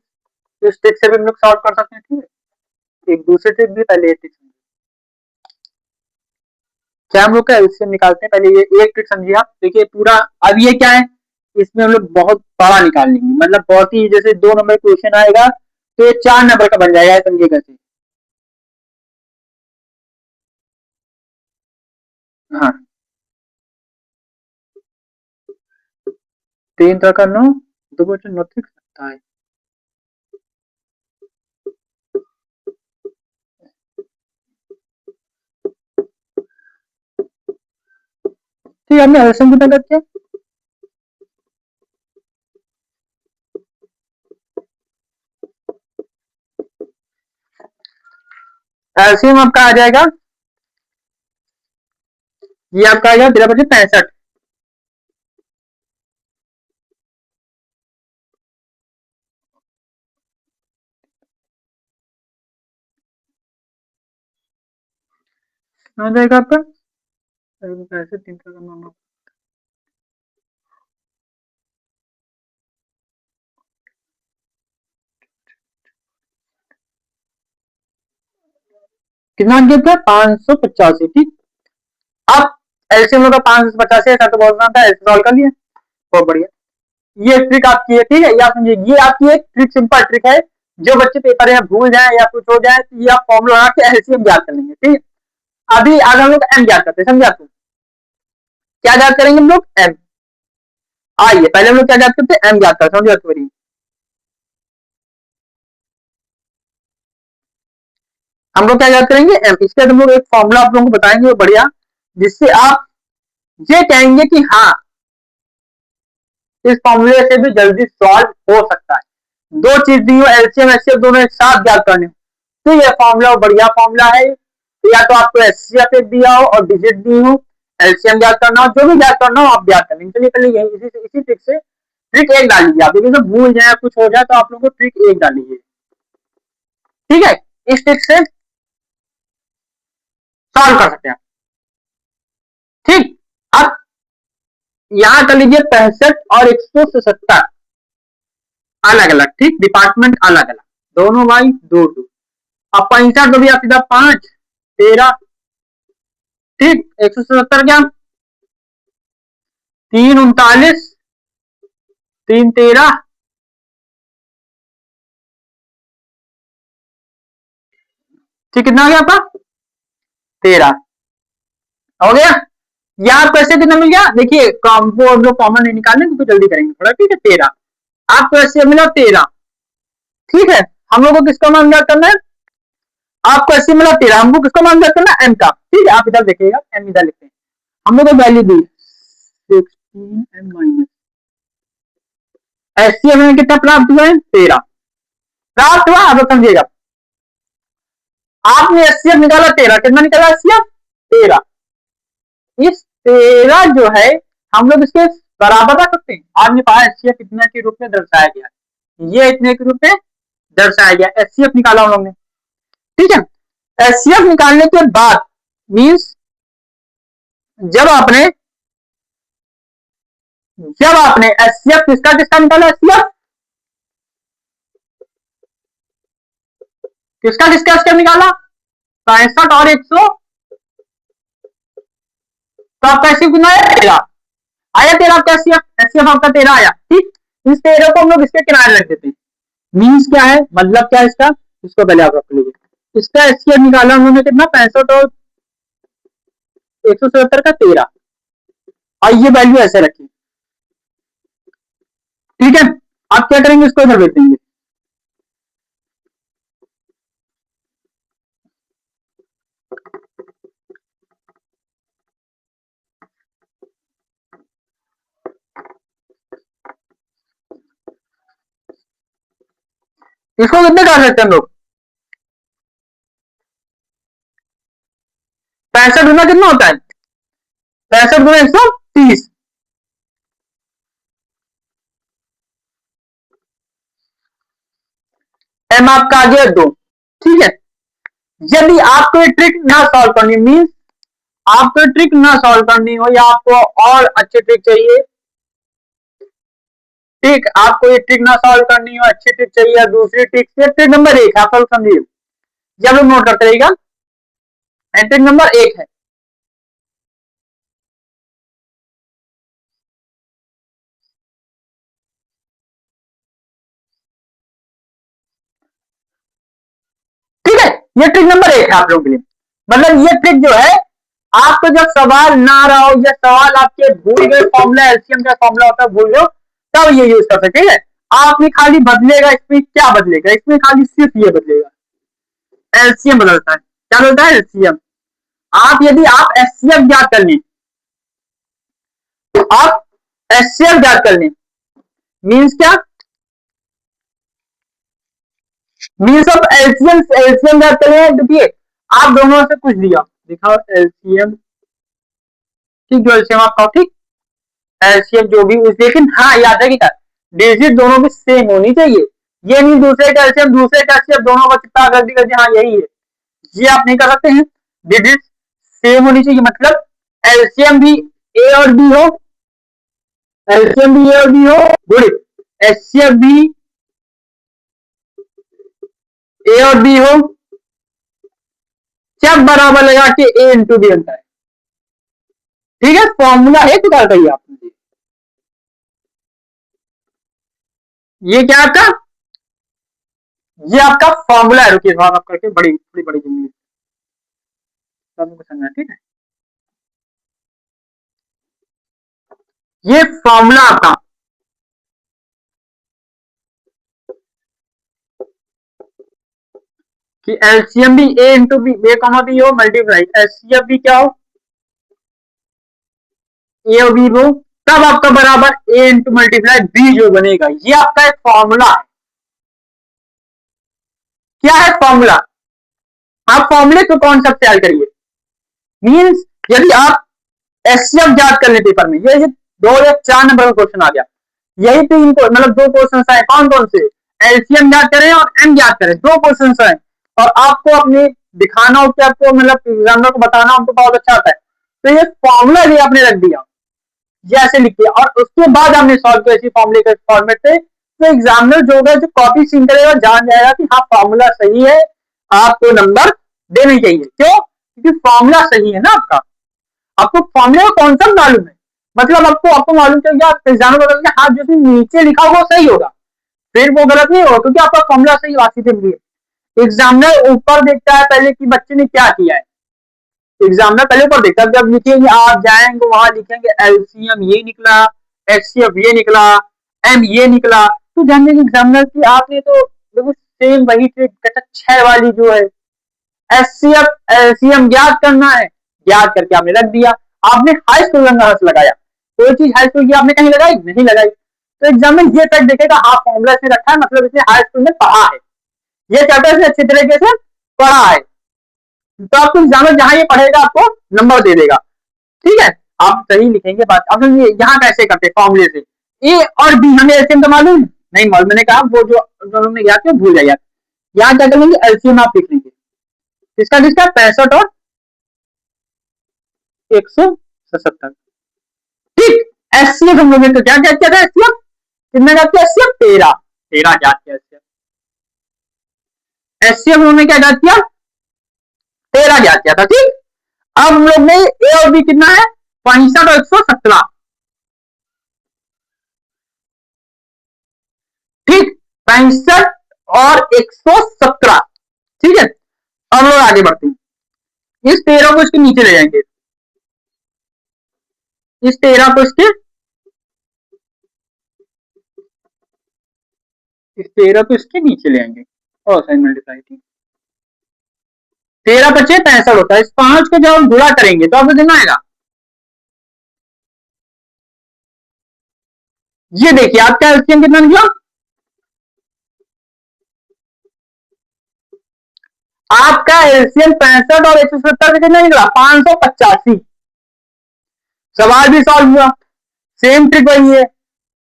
इस ट्रिक से भी हम लोग सॉल्व कर सकते हैं। ठीक है, एक दूसरी ट्रिक भी, पहले ये ट्रिक क्या हम लोग का एलसीएम निकालते हैं। पहले ये एक ट्रिक समझिए आप, देखिए पूरा। अब ये क्या है, इसमें हम लोग बहुत बड़ा निकाल लेंगे, मतलब बहुत ही, जैसे 2 नंबर क्वेश्चन आएगा तो ये 4 नंबर का बन जाएगा, समझिए कैसे। हाँ, 3 का 9, 2 9 सकता है। ठीक है, हमने एलसीएम कितना करते हैं? एलसीएम आपका आ जाएगा, ये आपका आ जाएगा 13×65। आ जाएगा आपका ऐसे 3 का 9 कितना आ गया? 585। ठीक, अब एलसीएम होगा 585, ऐसा तो बहुत आसान था, ऐसे सॉल्व कर लिया, बहुत बढ़िया। ये ट्रिक आपकी है। ठीक है, ये आप समझिए, ये आपकी एक ट्रिक, सिंपल ट्रिक है, जो बच्चे पेपर में भूल जाए या कुछ हो जाए तो ये आप फॉर्मूला लगा के एलसीएम ज्ञात कर लेंगे। ठीक है, अभी आगे हम लोग एम ज्ञात करते हैं, समझे आपको? क्या ज्ञात करेंगे हम लोग? एम। आइए पहले हम लोग क्या ज्ञात करते हैं? एम ज्ञात करते हैं, समझे आपको? हम लोग क्या याद करेंगे? एम। इसके बाद हम लोग एक फॉर्मूला आप लोगों को बताएंगे बढ़िया, जिससे आप ये कहेंगे कि हाँ इस फॉर्मूले से भी जल्दी सॉल्व हो सकता है। दो चीज दी हो, एलसीएम एचसीएफ दोनों एक साथ ज्ञात करने हो, तो ये फॉर्मूला बढ़िया फॉर्मूला है। तो या तो आपको एचसीएफ एक दिया हो और डिजिट दी हो, एलसीएम ज्ञात करना हो, जो भी ज्ञात करना हो आप ज्ञात कर लेंगे। चलिए पहले इसी ट्रिक से ट्रिक एक डाल लीजिए आप, क्योंकि भूल जाए कुछ हो जाए तो आप लोगों को ट्रिक एक डाल लीजिए। ठीक है, इस ट्रिक से सॉल्व कर सकते हैं। ठीक, अब यहां कर लीजिए 65 और 177 अलग अलग, ठीक, डिपार्टमेंट अलग अलग, दोनों बाई दो दो। अब 65 तो भी आप सीधा 5 13, ठीक, 177 क्या 3 39 3 13, ठीक, कितना आ गया आपका 13 हो गया। यहाँ पैसे कितना मिल गया, देखिए वो लोग कॉमन नहीं निकालने क्योंकि जल्दी करेंगे थोड़ा, ठीक है 13 आपको ऐसे मिला 13, ठीक है। हम लोग को किसका मान ज्ञात करना है, आपको ऐसे मिला 13, हमको किसका मान ज्ञात करना है एम का, ठीक है। आप इधर देखिएगा एम इधर लिखते हैं, हम लोग को वैल्यू दी 16 एम माइनस, ऐसे हमें कितना प्राप्त हुआ है 13 प्राप्त हुआ। अब समझिएगा आपने एचसीएफ निकाला 13, कितना निकाला एचसीएफ 13, इस 13 जो है हम लोग इसके बराबर रख सकते हैं। आपने कहा एचसीएफ इतना के रूप में दर्शाया गया, ये इतने के रूप में दर्शाया गया, एचसीएफ निकाला हम लोग ने, ठीक है। एचसीएफ निकालने के बाद मींस जब आपने एचसीएफ किसका किसका निकाला, एचसीएफ किसका किसका एचसीएफ निकाला 65 और 100, तो आपका एचसीएफ कितना है 13 आया, 13 आपका एचसीएफ, एचसीएफ आपका 13 आया, ठीक। इस 13 को हम लोग इसके किनारे रख देते हैं। मीन्स क्या है, मतलब क्या है इसका, इसको पहले आप रख लीजिए। इसका एचसीएफ निकाला उन्होंने कितना 65 और 177 का 13, और ये वैल्यू ऐसे रखी, ठीक है। आप क्या करेंगे, इसको इधर भेज देंगे, इसको कितने कर सकते हैं हम लोग, 65 गुना कितना होता है 65 गुना 130, एम आपका आ गया 2, ठीक है। यदि आपको ये ट्रिक ना सॉल्व करनी मीन्स आपको ट्रिक ना सॉल्व करनी हो या आपको और अच्छी ट्रिक चाहिए, ठीक, आपको ये ट्रिक ना सॉल्व करनी हो अच्छी ट्रिक चाहिए, दूसरी ट्रिक से ट्रिक नंबर 1 है, आप लोग समझिए, जब लोग नोट करते रहेगा, ट्रिक नंबर 1 है, ठीक है। ये ट्रिक नंबर 1 है आप लोगों के लिए, मतलब ये ट्रिक जो है आपको जब सवाल ना आ रहा हो या सवाल आपके भूल गए, फॉर्मूला एलसीएम का फॉर्मूला होता है भूल गए, तब ये यूज कर सकते हैं। आपने खाली बदलेगा इसमें, क्या बदलेगा इसमें, खाली सिर्फ ये बदलेगा, एलसीएम बदलता है, क्या बदलता है एलसीएम। आप यदि आप एचसीएफ ज्ञात कर लें, आप एचसीएफ ज्ञात कर लें मीन्स क्या, मीन्स ऑफ एलसीएम, एलसीएम ज्ञात कर लें। देखिए आप दोनों से कुछ दिया, दिखाओ एलसीएम, ठीक, जो एलसीएम आपका, ठीक, एलसीएम जो भी, लेकिन हाँ याद रखिएगा डिजिट दोनों की सेम होनी चाहिए, ये नहीं दूसरे का एलसीएम दूसरे का एचसीएफ दोनों का कितना गलती कर दिया, हाँ यही है, ये आप नहीं कर सकते हैं। डिजिट सेम होनी चाहिए, मतलब एलसीएम भी ए और बी हो, एलसीएम भी ए और बी हो, गुड, एचसीएफ भी ए और बी हो, जब बराबर लगा कि ए इंटू बी बनता है, ठीक है। फॉर्मूला एक निकाल करिए आप, ये क्या आपका, ये आपका फॉर्मूला है, रुकिए आप करके बड़ी बड़ी बड़ी जिंदगी सबको समझना, ठीक है। ये फॉर्मूला आपका, कि एलसीएम भी ए इंटू बी, ए कॉमा बी हो, मल्टीप्लाई एचसीएफ भी क्या हो ए और बी हो, सब आपका बराबर ए इंटू मल्टीप्लाई बी जो बनेगा, ये आपका एक फॉर्मूला है। क्या है फॉर्मूला? आप फॉर्मूले को कॉन्सेप्ट तैयार करिए। मीन्स यदि आप एचसीएफ याद कर ले पेपर में, ये 2 या 4 नंबर का क्वेश्चन आ गया, यही 3 को मतलब 2 क्वेश्चन आए, कौन कौन से? एलसीएम याद करें और एम याद करें, 2 क्वेश्चन आए और आपको अपने दिखाना हो कि आपको मतलब एग्जामिनर को बताना हो तो बहुत अच्छा आता है। तो ये फॉर्मूला भी आपने रख दिया, जैसे लिखिए, और उसके बाद हमने सॉल्व किया इसी फॉर्मूले के फॉर्मेट से। तो एग्जामिनर जो होगा, जो कॉपी सीन करेगा, जान जाएगा कि हाँ फॉर्मूला सही है, आपको नंबर देने चाहिए। क्यों? क्योंकि फॉर्मूला सही है ना आपका, आपको फॉर्मूले का कॉन्सेप्ट मालूम है, मतलब आपको मालूम चल गया, एग्जामिनर बदल गया, हाँ जो नीचे लिखा होगा सही होगा, फिर वो गलत नहीं होगा क्योंकि आपका फॉर्मूला सही वासी से मिली। एग्जामिनर ऊपर देखता है पहले कि बच्चे ने क्या किया है, एग्जामिनर पहले ऊपर देखता है, जब लिखेंगे आप जाएंगे वहां लिखेंगे एलसीएम ये निकला, एचसीएफ ये निकला, एम ये निकला, तो जानेंगे एग्जामिनर की आपने तो बिल्कुल सेम वही ट्रिक कहता 6 वाली जो है, एचसीएफ एलसीएम ज्ञात करना है, ज्ञात करके आपने रख दिया। आपने हाई स्कूल में हर्ष लगाया, कोई चीज हाई स्कूल की आपने कहीं लगाई नहीं लगाई, तो एग्जामिनर ये फैक्ट देखेगा हाँ फॉर्मूला से रखा है, मतलब इसने हाई स्कूल में पढ़ा है, ये चैप्टर से अच्छी तरीके से पढ़ा है, तो आपको एग्जामिनर जहां ये पढ़ेगा आपको नंबर दे देगा। ठीक है, आप सही लिखेंगे बात। अब यहाँ कैसे करते फॉर्मूले से, ए और बी हमें एलसीएम का मालूम नहीं, मालूम मैंने कहा वो जो दोनों में याद भूल जाइए। यहाँ क्या करेंगे, एलसीएम आप लिख लेंगे, किसका किसका, 65 और 177। ठीक, एचसीएफ हम लोगों ने क्या क्या किया था, एचसीएफ कितना याद किया, एचसीएफ 13 याद किया, एचसीएफ हम लोगों ने क्या याद किया, 13 याद किया था। ठीक, अब हम लोग ने ए और बी कितना है, 65 और 117। ठीक, 65 और 117। ठीक है, अब लोग आगे बढ़ते हैं, इस 13 को इसके नीचे ले जाएंगे, इस 13 को इसके, इस 13 को इसके नीचे ले आएंगे और साइन मल्टीप्लाई। ठीक, 13 बचे 65 होता है, इस 5 को जब हम गुणा करेंगे तो आपको कितना आएगा, ये देखिए आपका एलसीएम कितना निकला, आपका एलसीएम 65 और 170 कितना निकला, 585। सवाल भी सॉल्व हुआ, सेम ट्रिक वही है,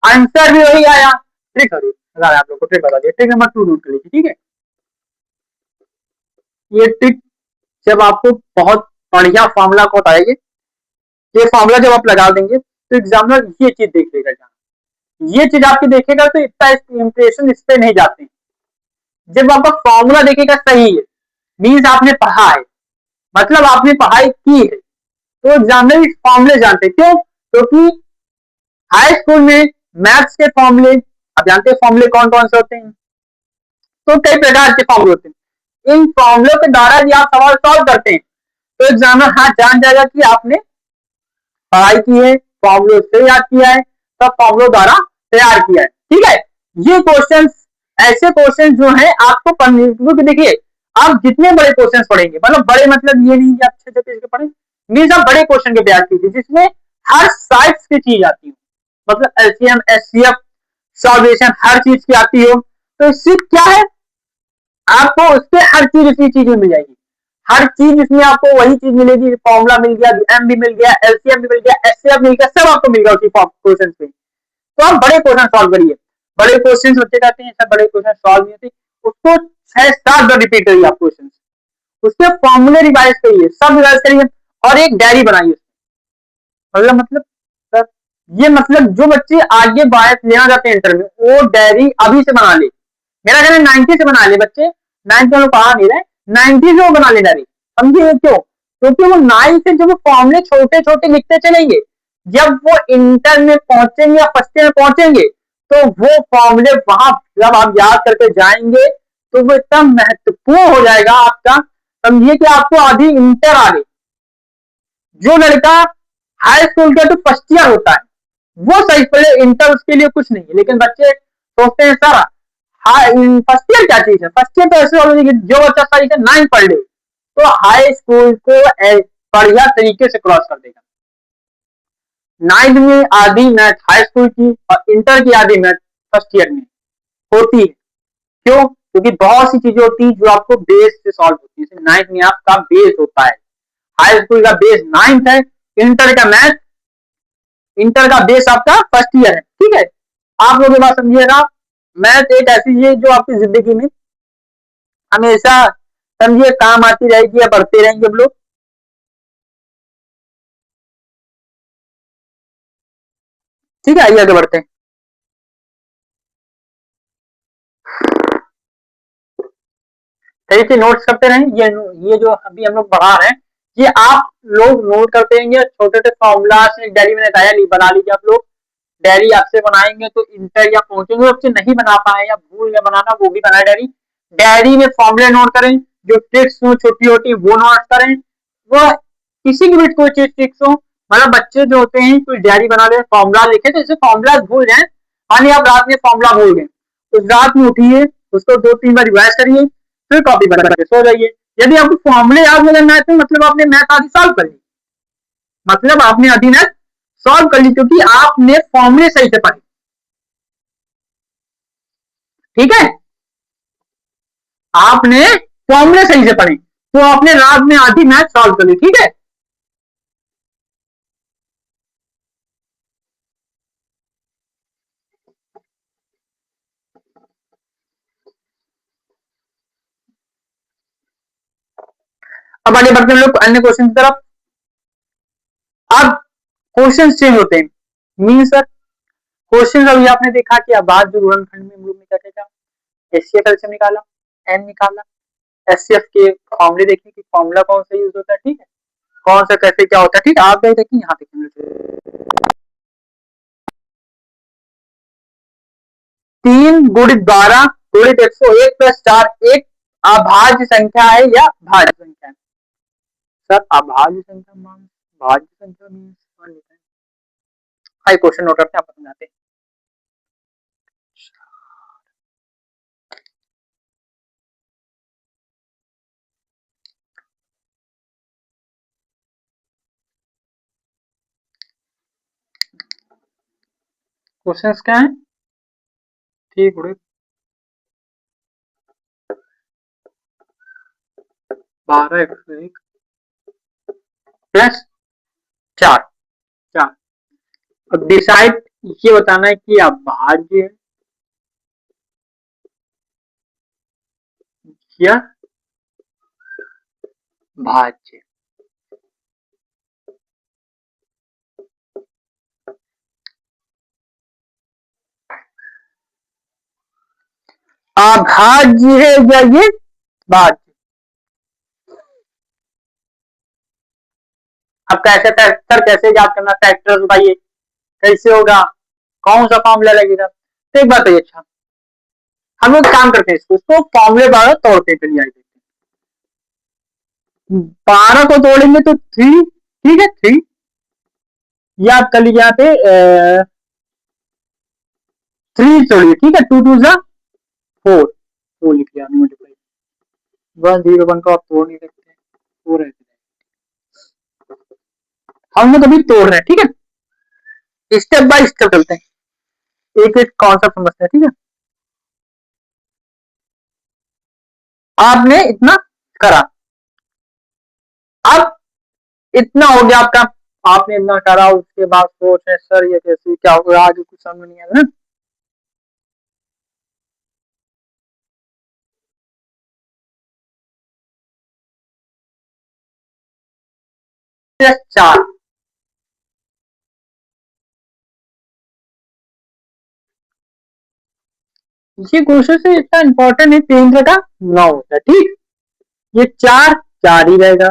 आंसर भी वही आया। ट्रिक आप लोग को ट्रिक बता दिया, ट्रिक नंबर 2 नोट कर लीजिए। ठीक है, ये ट्रिक जब आपको बहुत बढ़िया फॉर्मूला को बताएगी, ये फॉर्मूला जब आप लगा देंगे तो एग्जामिनर ये चीज देख लेगा, ये चीज आपकी देखेगा तो इतना इंप्रेशन इस पे नहीं जाते। जब आपका फॉर्मूला देखेगा सही है, मीन्स आपने पढ़ा है, मतलब आपने पढ़ाई की है, तो एग्जामिनर इस फॉर्मूले जानते हैं। क्यों? क्योंकि हाई स्कूल में मैथ्स के फॉर्मूले, आप जानते हैं फॉर्मूले कौन कौन से होते हैं, तो कई प्रकार के फॉर्मूले होते हैं, इन फॉर्मूलों के द्वारा भी आप सवाल सॉल्व करते हैं, तो एग्जामिनर हाँ जान जाएगा कि आपने पढ़ाई की है, फॉर्मूलों से याद किया है, सब फॉर्मूलों द्वारा तैयार किया है। ठीक है, ये क्वेश्चन ऐसे क्वेश्चन जो है आपको पढ़ने, देखिए आप जितने बड़े क्वेश्चन पढ़ेंगे, मतलब बड़े मतलब ये नहीं कि आप छोटे छोटे पढ़े, मीन्स आप बड़े क्वेश्चन के प्रयास कीजिए जिसमें हर साइड्स की चीज आती हो, मतलब एलसीएम एचसीएफ सॉल्वेशन हर चीज की आती हो, तो इससे क्या है, आपको उसके हर चीज उसी चीज में मिल जाएगी, हर चीज इसमें आपको वही चीज मिलेगी, फॉर्मूला मिल गया, एम भी मिल गया, एलसीएम भी मिल गया, एचसीएफ मिल गया, सब आपको मिल गया उसी क्वेश्चन पे। तो आप बड़े क्वेश्चन सॉल्व करिए, बड़े क्वेश्चन बच्चे कहते हैं सब बड़े क्वेश्चन सॉल्व नहीं होते, उसको 6-7 बार रिपीट करिए आप क्वेश्चन, उसके फॉर्मूले रिवाइज करिए, सब रिवाइज करिए और एक डायरी बनाइए। मतलब सर ये मतलब जो बच्चे आगे बायस लेना चाहते हैं इंटर में, वो डायरी अभी से बना ले, मेरा कहना है 90 से बना ले बच्चे, 90 में पढ़ा नहीं रहे, 90 से वो बना ले डायरी। समझिए क्यों? क्योंकि वो 9 से जब वो फॉर्मूले छोटे छोटे लिखते चलेंगे, जब वो इंटर में पहुंचेंगे या फर्स्ट ईयर में पहुंचेंगे, तो वो फॉर्मूले वहां जब आप याद करके जाएंगे तो वो इतना महत्वपूर्ण हो जाएगा आपका। समझिए कि आपको आधी इंटर आ गई, जो लड़का हाई स्कूल का तो फर्स्ट ईयर होता है वो सही, पहले इंटर उसके लिए कुछ नहीं है, लेकिन बच्चे सोचते हैं सर फर्स्ट ईयर क्या चीज है, फर्स्ट ईयर तो ऐसे जो बच्चा सही से 9 पढ़ ले तो हाई स्कूल को बढ़िया तरीके से क्रॉस कर देगा। नाइन्थ में आधी मैथ हाई स्कूल की और इंटर की आधी मैथ फर्स्ट ईयर में होती है। क्यों? क्योंकि बहुत सी चीजें होती है जो आपको बेस से सॉल्व होती है। जैसे नाइन्थ में आपका बेस होता है, हाई स्कूल का बेस नाइन्थ है, इंटर का बेस आपका फर्स्ट ईयर है। ठीक है, आप लोग ये बात समझिएगा, मैथ एक ऐसी चीज है जो आपकी जिंदगी में हमेशा समझिए काम आती रहेगी या पढ़ते रहेंगे हम लोग। ठीक है, आइए आगे बढ़ते हैं। सही से नोट्स करते रहें। ये जो अभी हम लोग पढ़ा रहे हैं ये आप लोग नोट करते रहेंगे। छोटे छोटे फॉर्मूला डायरी में बताया, बना लीजिए आप लोग। डायरी आपसे बनाएंगे तो इंटर या पहुंचेंगे, आपसे नहीं बना पाए या भूल गए बनाना, वो भी बनाए डायरी। डायरी में फॉर्मूले नोट करें, जो ट्रिक्स हो छोटी छोटी वो नोट करें। वो किसी की भी कोई चीज ट्रिक्स हो, मतलब बच्चे जो होते हैं कोई डायरी बना ले, फॉर्मूला लिखे, तो इसे फॉर्मूला भूल जाए, मानिए आप रात में फॉर्मूला भूल गए, उस रात में उठिए, उसको 2-3 बार रिवाइज करिए, फिर कॉपी बना करके सो जाइए। यदि आपको फॉर्मूले याद हो गए मैथ में, मतलब आपने मैथ आदि सॉल्व कर ली, मतलब आपने आधी मैथ सॉल्व कर ली, क्योंकि आपने फॉर्मूले सही से पढ़े। ठीक है, आपने फॉर्मूले सही से पढ़े तो आपने रात में आधी मैथ सॉल्व कर ली। ठीक है, अब आगे बढ़ते हैं लोग अन्य क्वेश्चन की तरफ। अब क्वेश्चन चेंज होते हैं। मीन सर, क्वेश्चन अभी आपने देखा कि आबाद जो गुणनखंड में मूल में क्या क्या, एचसीएफ एलसीएम निकाला, एन निकाला, एचसीएफ के फॉर्मूले देखे कि फॉर्मूला कौन सा यूज होता है। ठीक है, कौन सा कैसे क्या होता है। ठीक है, आप गए देखिए यहाँ देखिए, 3 गुणित 12 गुणित 101 प्लस 4 एक अभाज्य संख्या है या भाज्य संख्या है? सर अभाज्य संख्या मान भाज्य संख्या मीन मान लेते हैं। हाई क्वेश्चन नोट करते हैं, आप समझाते हैं। क्वेश्चंस क्या है? 3 गुणित 12 प्लस 4। अब डिसाइड ये बताना है कि अभाज्य या भाज्य। अभाज्य है या ये भाज्य? अब कैसे सर, कैसे याद करना, फैक्टर्स बताइए कैसे होगा, कौन सा फॉर्मूला लगेगा। तो एक बात है, अच्छा हम लोग काम करते हैं, इसको फॉर्मूले 12 तोड़ते चलिए आइए। 12 को तोड़ेंगे तो 3, ठीक है 3 याद कर लीजिए यहाँ पे 3 तोड़िए। ठीक है, 2 2 जा 4, 4 लिख लिया मल्टीप्लाई, 1 0 1 को आप तोड़ नहीं सकते, 4 है। हम लोग अभी तोड़ रहे हैं। ठीक है, स्टेप बाय स्टेप चलते हैं, एक एक कॉन्सेप्ट समझते हैं। ठीक है, आपने इतना करा, अब इतना हो गया आपका, आपने इतना करा, उसके बाद सोच है सर ये कैसे क्या होगा, आगे कुछ समझ नहीं आया ना। 4, ये क्वेश्चन से इतना इंपॉर्टेंट है, 3 का 9 होता है। ठीक, ये 4 4 ही रहेगा,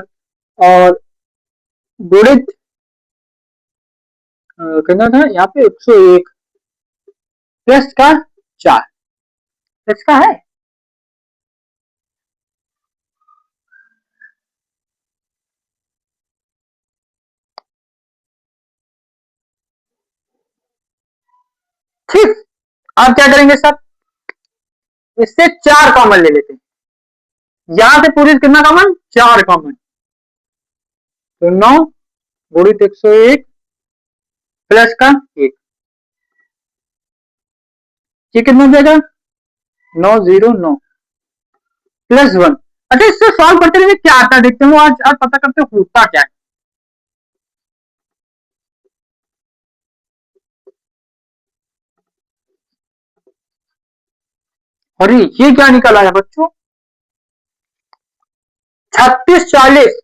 और गुणित कितना था यहाँ पे 101 प्लस का 4, प्लस का है। ठीक, आप क्या करेंगे सर, इससे 4 कॉमन ले लेते हैं, यहां से पूरी कितना कॉमन, 4 कॉमन, तो 9 गुणित 101 प्लस का 1, ये कितना हो जाएगा 909 प्लस 1। अच्छा, इससे सॉल्व करते हुए क्या आता है देखते हो, आज पता करते होता क्या है। अरे ये क्या निकला है बच्चों, 3640।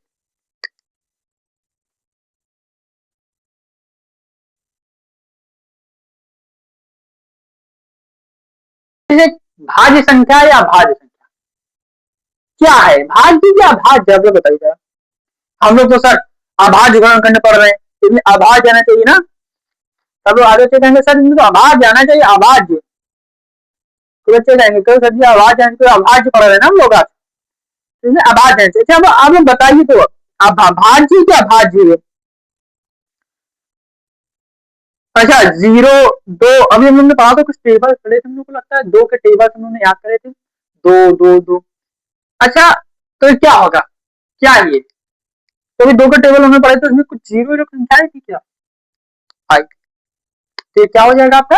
भाज्य संख्या या अभाज्य संख्या क्या है, भाज्य या अभाज्य, आप लोग बताइए जरा। हम लोग तो सर अभाज्य गुणनखंड पढ़ रहे हैं, इसमें अभाज्य आना चाहिए ना। सब लोग आगे से कहेंगे सर इनको तो अभाज्य आना चाहिए, अभाज्य। तो बच्चे कहेंगे कल सर जी अभाज्य आने तो अभाज्य पढ़ रहे हैं ना हम लोग आज, इसमें अभाज्य आना चाहिए। अच्छा आप लोग बताइए तो अब अभाज्य क्या अभाज्य है। अच्छा 0 2, अभी हम लोग ने पढ़ा था कुछ टेबल पढ़े थे, हम लोग को लगता है 2 के टेबल हम लोग ने याद करे थे, 2 2 2। अच्छा तो क्या होगा, क्या ये तो अभी 2 के टेबल हमने पढ़े तो इसमें कुछ जीरो संख्याएं थी क्या, हाई, तो ये क्या हो जाएगा आपका,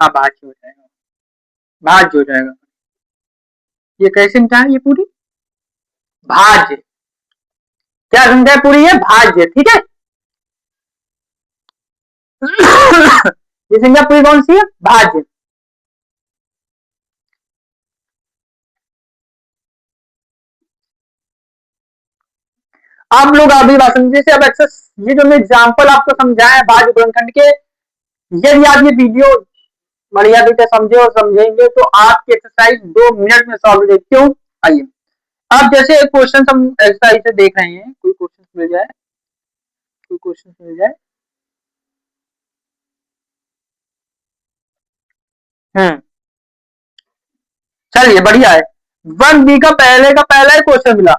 हाँ भाज्य हो जाएगा, भाज्य हो जाएगा। ये कैसी संख्या है, ये पूरी भाज्य, क्या संख्या है पूरी, है भाज्य, ठीक है। ये संख्या पूरी कौन सी है, भाज्य। आप लोग अभी बात समझिए से अब एक्सेस, ये जो मैं एग्जाम्पल आपको समझाया भाज्य गुणनखंड के, यदि आप ये वीडियो बढ़िया तरीके समझे और समझेंगे तो आपकी एक्सरसाइज 2 मिनट में सॉल्व हो जाएगी। क्यों, आइए अब जैसे एक क्वेश्चन हम एक्सरसाइज से देख रहे हैं, कोई क्वेश्चन मिल जाए, कोई क्वेश्चन मिल जाए। चलिए बढ़िया है, 1B का पहला ही क्वेश्चन मिला।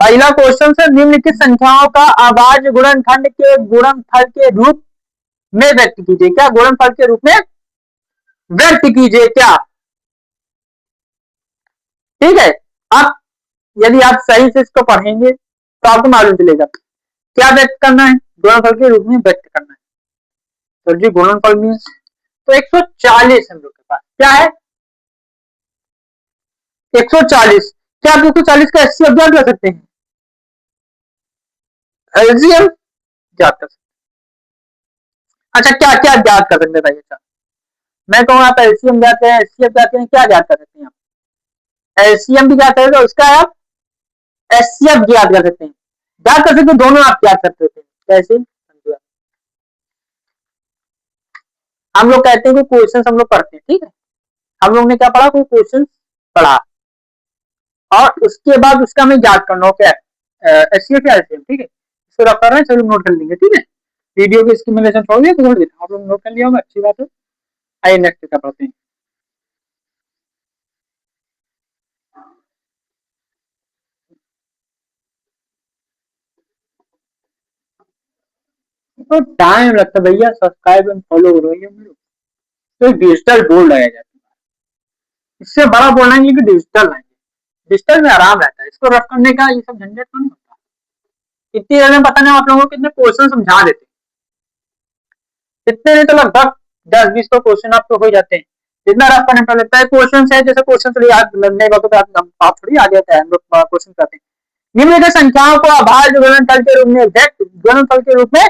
पहला क्वेश्चन से निम्नलिखित संख्याओं का अभाज्य गुणनखंड के गुणनफल के रूप में व्यक्त कीजिए, क्या गुणनफल के रूप में व्यक्त कीजिए क्या, ठीक है। अब यदि आप सही से इसको पढ़ेंगे तो आपको मालूम चलेगा क्या व्यक्त करना है, गुणनफल के रूप में व्यक्त करना है। तो जी गुणनफल मीन्स तो 140 हम लोग के पास क्या है 140, क्या आप 140 का एचसीएफ ज्ञात कर सकते हैं, एलसीएम ज्ञात कर सकते हैं। अच्छा क्या क्या ज्ञात कर सकते हैं, अच्छा मैं कहूँ आप एलसीएम ज्ञात करें, एचसीएफ ज्ञात करें, क्या ज्ञात कर सकते हैं आप, एलसीएम भी ज्ञात करें तो उसका आप एचसीएफ ज्ञात कर सकते हैं, ज्ञात कर सकते हैं, दोनों आप ज्ञात कर सकते हैं। कैसे, हम लोग कहते हैं कि क्वेश्चन हम लोग पढ़ते हैं, ठीक है, हम लोग ने क्या पढ़ा, कोई क्वेश्चन पढ़ा और उसके बाद उसका हमें याद करना हो क्या, एचसीएफ या एलसीएम, ठीक है, इसको रख कर रहे हैं, चलो नोट कर लेंगे, ठीक है। वीडियो को स्किमेलेशन छोड़ दिया तो छोड़ देना, आप लोग नोट कर लिया होगा, अच्छी बात है। आइए नेक्स्ट का पढ़ते हैं। तो टाइम लगता है भैया, सब्सक्राइब एंड फॉलो करो, ये मेरे तो डिजिटल बोर्ड लगाया जाता है, इससे बड़ा बोर्ड लाएंगे कि डिजिटल लाएंगे, डिजिटल में आराम रहता है, इसको रफ करने का ये सब झंझट तो नहीं होता। इतनी देर में पता नहीं आप लोगों को कितने क्वेश्चन समझा देते, इतने नहीं तो लगभग 10-20 तो क्वेश्चन आपको हो जाते हैं, जितना रफ करने पर लगता है। क्वेश्चन है जैसे क्वेश्चन थोड़ी याद लगने का तो आप थोड़ी आ जाता है, हम लोग क्वेश्चन करते हैं। निम्नलिखित संख्याओं को अभाज्य गुणनफल के रूप में गुणनफल के रूप में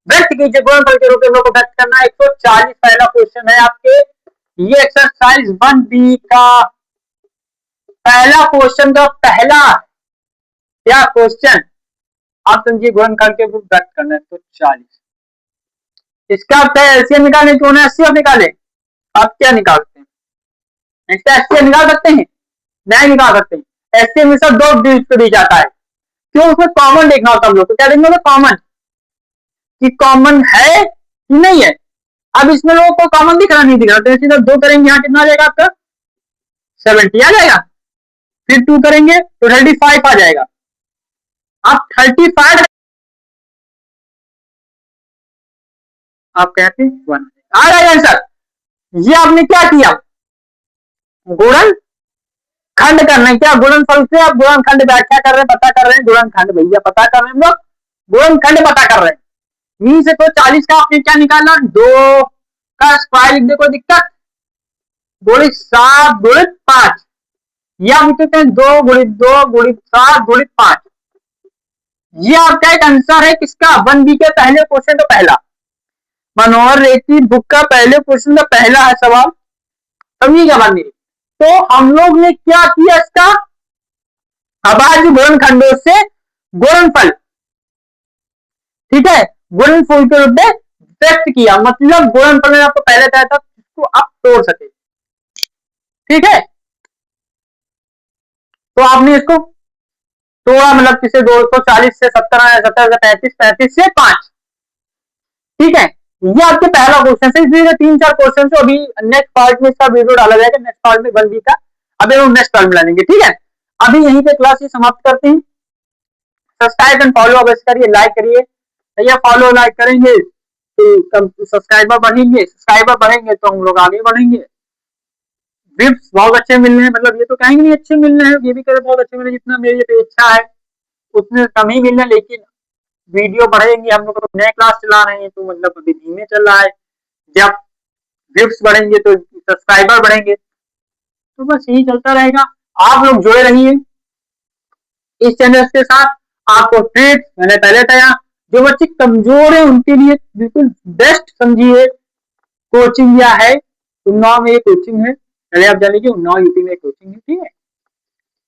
व्यक्त कीजिए, गुणनफल के रूप में लोग व्यक्त करना है। 140 पहला क्वेश्चन है आपके, ये एक्सरसाइज 1B का पहला क्वेश्चन का पहला क्या क्वेश्चन, आप समझिए गुणनफल के रूप व्यक्त करना है। 140 इसका एलसीएम निकालने क्यों ना एचसीएफ निकाले, आप क्या निकालते हैं, इसका एचसीएफ निकाल सकते हैं, नहीं निकाल सकते हैं। एचसीएफ में सब 2 डिजिट के बीच आता है, क्यों, उसमें कॉमन देखना होता है हम लोग, तो क्या देखना होता है कॉमन, कि कॉमन है कि नहीं है। अब इसमें लोगों को कॉमन दिख रहा नहीं दिख रहा, तो सीधा 2 करेंगे, यहाँ कितना आ जाएगा आपका 70 आ जाएगा, फिर 2 करेंगे तो 35 आ जाएगा। आप 35 आप कहते हैं 1 आ जाएगा आंसर। ये आपने क्या किया, गुणन खंड करना है, क्या गुणनफल से आप गुणनखंड व्याख्या कर रहे हैं, पता कर रहे हैं, गुणनखंड भैया पता कर रहे हैं हम लोग, गुणनखंड पता कर रहे हैं। मीन से तो 40 का आपने क्या निकाला, 2 का स्क्वायर लिख दे, कोई दिक्कत, गुणित 7 गुणित 5, या आप लिखते हैं 2 गुणित 2 गुणित 7 गुणित 5। ये आपका एक आंसर है किसका, 1B के पहले क्वेश्चन का पहला, मनोहर रेती बुक का पहले क्वेश्चन का पहला है सवाल। समझिएगा बात मेरी। तो हम लोग ने क्या किया, इसका अभाज्य गुणनखंडों से गुणनफल, ठीक है, गुणनफल के रूप में व्यक्त किया, मतलब गुणनफल में आपको पहले बताया था जिसको आप तोड़ सके, ठीक है। तो आपने इसको तोड़ा, मतलब किसे 240 से 70 आया, 70 से 35, 35 से 5, ठीक है। ये आपके पहला क्वेश्चन है, इसलिए 3-4 क्वेश्चन से अभी नेक्स्ट पार्ट में इसका वीडियो डाला जाएगा, नेक्स्ट पार्ट में 1B का, अभी हम नेक्स्ट पार्ट में डालेंगे, ठीक है। अभी यहीं पे क्लास समाप्त करते हैं। सब्सक्राइब एंड फॉलो अवश्य करिए, लाइक करिए, भैया फॉलो लाइक करेंगे तो सब्सक्राइबर बढ़ेंगे, सब्सक्राइबर बढ़ेंगे तो हम लोग आगे बढ़ेंगे। व्यूज बहुत अच्छे मिल रहे हैं, मतलब ये तो कहेंगे नहीं अच्छे मिल रहे हैं, ये भी कह रहे बहुत अच्छे मिल रहे हैं, जितना मेरी पे इच्छा है उतने कम ही मिल रहे हैं, लेकिन वीडियो बढ़ेंगे, हम लोग तो नए क्लास चला रहे हैं, तो मतलब अभी धीमे चल रहा है। जब व्यूज बढ़ेंगे तो सब्सक्राइबर बढ़ेंगे, तो बस यही चलता रहेगा। आप लोग जुड़े रहिए इस चैनल के साथ। आपको ट्रिक्स मैंने पहले बताया, जो बच्चे कमजोर है उनके लिए बिल्कुल बेस्ट समझिए कोचिंग या है, उन्नाव में कोचिंग है, पहले आप जान लीजिए, उन्नाव यूपी में कोचिंग है, ठीक है,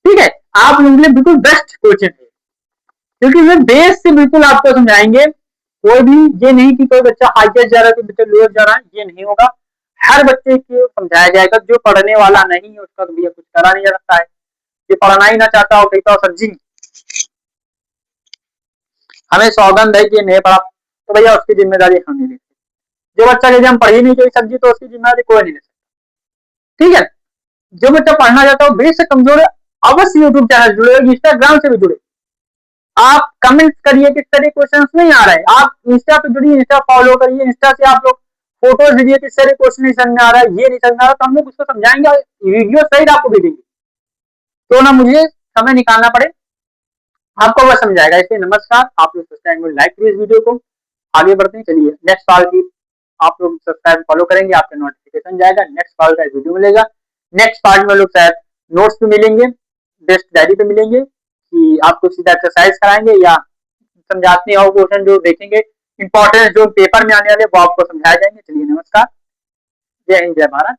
ठीक है। आप लोगों के लिए बिल्कुल बेस्ट कोचिंग है, क्योंकि वे बेस से बिल्कुल आपको समझाएंगे। कोई भी ये नहीं कि कोई बच्चा हाईएस्ट जा रहा है, कोई बच्चा लोअर जा रहा है, ये नहीं होगा। हर बच्चे को समझाया जाएगा, जो पढ़ने वाला नहीं है उसका तो भैया कुछ करा नहीं जा सकता है, ये पढ़ना ही ना चाहता हो, कहता हो सर जी हमें सौगंध है कि नहीं पढ़ा, तो भैया उसकी जिम्मेदारी हम नहीं लेते। जो बच्चा कहते हम पढ़ ही नहीं चाहिए सब्जी, तो उसकी जिम्मेदारी कोई नहीं ले सकता, ठीक है। जो बच्चा पढ़ना चाहता हो, बेस से कमजोर है, अवश्य यूट्यूब चैनल जुड़े, इंस्टाग्राम से भी जुड़े। आप कमेंट करिए किस तरह क्वेश्चन नहीं आ रहे हैं, आप इंस्टा पे जुड़िए, इंस्टा फॉलो करिए, इंस्टा से आप लोग फोटोज भेजिए किस तरह क्वेश्चन नहीं समझ में आ रहा है, ये नहीं समझ में आ रहा, तो हम लोग उसको समझाएंगे, वीडियो सही आपको भेजेंगे, तो ना मुझे समय निकालना पड़े, आपको वह समझाएगा। इसलिए नमस्कार, आप लोग सब्सक्राइब में लाइक करिए इस वीडियो को, आगे बढ़ते हैं। चलिए नेक्स्ट साल की आप लोग सब्सक्राइब फॉलो करेंगे, आपका नोटिफिकेशन जाएगा, नेक्स्ट साल का वीडियो मिलेगा। नेक्स्ट पार्ट में लोग शायद नोट्स पे मिलेंगे, बेस्ट डायरी पे मिलेंगे, कि आपको सीधा एक्सरसाइज कराएंगे या समझाते हैं, और क्वेश्चन जो देखेंगे इंपॉर्टेंट जो पेपर में आने वाले वो आपको समझाए जाएंगे। चलिए नमस्कार, जय हिंद, जय भारत।